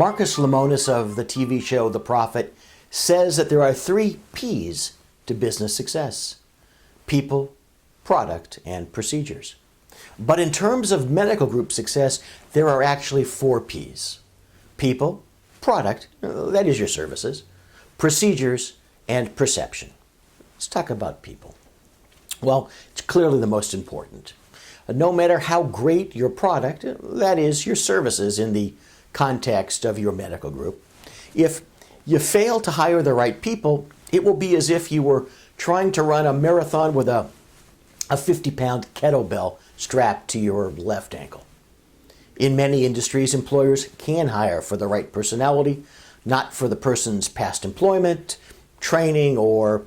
Marcus Lemonis of the TV show The Prophet says that there are 3 P's to business success: people, product, and procedures. But in terms of medical group success, there are actually 4 P's: people, product, that is your services, procedures, and perception. Let's talk about people. Well, it's clearly the most important. No matter how great your product, that is your services in the context of your medical group, if you fail to hire the right people, it will be as if you were trying to run a marathon with a 50-pound kettlebell strapped to your left ankle. In many industries, employers can hire for the right personality, not for the person's past employment, training, or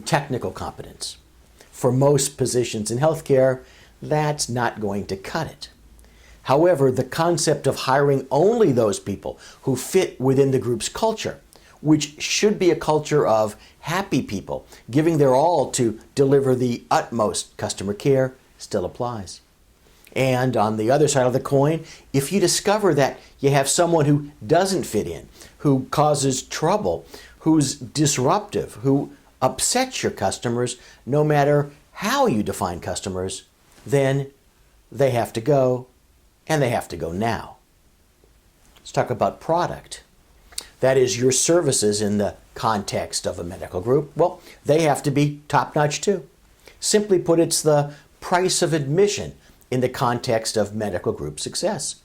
technical competence. For most positions in healthcare, that's not going to cut it. However, the concept of hiring only those people who fit within the group's culture, which should be a culture of happy people giving their all to deliver the utmost customer care, still applies. And on the other side of the coin, if you discover that you have someone who doesn't fit in, who causes trouble, who's disruptive, who upsets your customers, no matter how you define customers, then they have to go, and they have to go now. Let's talk about product. That is your services in the context of a medical group. Well, they have to be top-notch too. Simply put, it's the price of admission in the context of medical group success.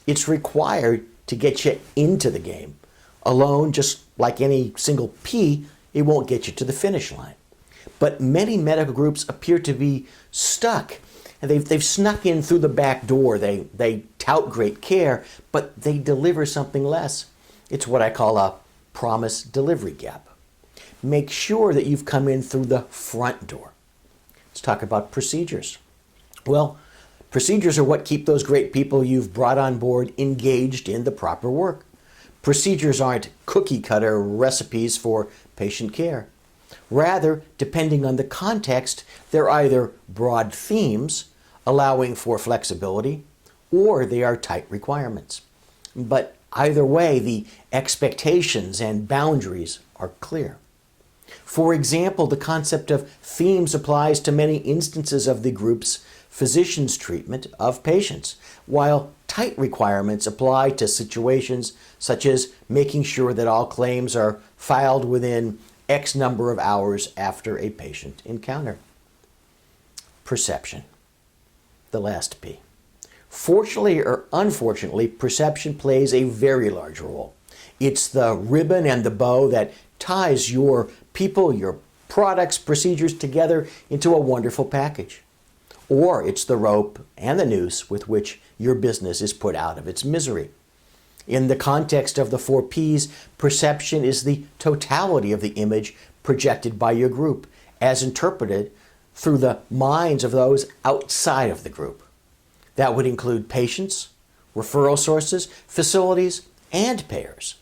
It's required to get you into the game. Alone, just like any single P, it won't get you to the finish line. But many medical groups appear to be stuck. And they've snuck in through the back door. They tout great care, but they deliver something less. It's what I call a promise delivery gap. Make sure that you've come in through the front door. Let's talk about procedures. Well, procedures are what keep those great people you've brought on board engaged in the proper work. Procedures aren't cookie-cutter recipes for patient care. Rather, depending on the context, they're either broad themes, allowing for flexibility, or they are tight requirements. But either way, the expectations and boundaries are clear. For example, the concept of themes applies to many instances of the group's physician's treatment of patients, while tight requirements apply to situations such as making sure that all claims are filed within X number of hours after a patient encounter. Perception, the last P. Fortunately or unfortunately, perception plays a very large role. It's the ribbon and the bow that ties your people, your products, procedures together into a wonderful package. Or it's the rope and the noose with which your business is put out of its misery. In the context of the 4 Ps, perception is the totality of the image projected by your group, as interpreted through the minds of those outside of the group. That would include patients, referral sources, facilities, and payers.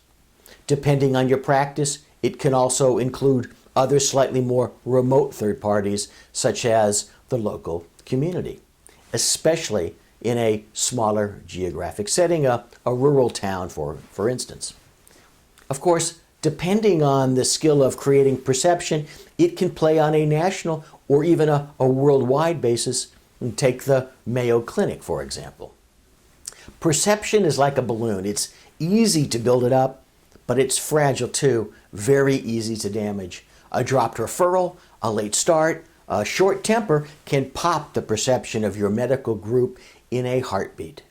Depending on your practice, it can also include other slightly more remote third parties, such as the local community, especially in a smaller geographic setting, a rural town, for instance. Of course, depending on the skill of creating perception, it can play on a national or even a worldwide basis. Take the Mayo Clinic, for example. Perception is like a balloon. It's easy to build it up, but it's fragile too, very easy to damage. A dropped referral, a late start, a short temper can pop the perception of your medical group in a heartbeat.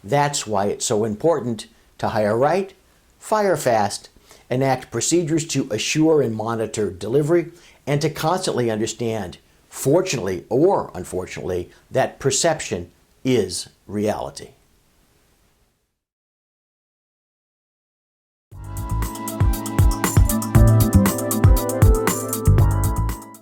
That's why it's so important to hire right, fire fast, enact procedures to assure and monitor delivery, and to constantly understand, fortunately or unfortunately, that perception is reality.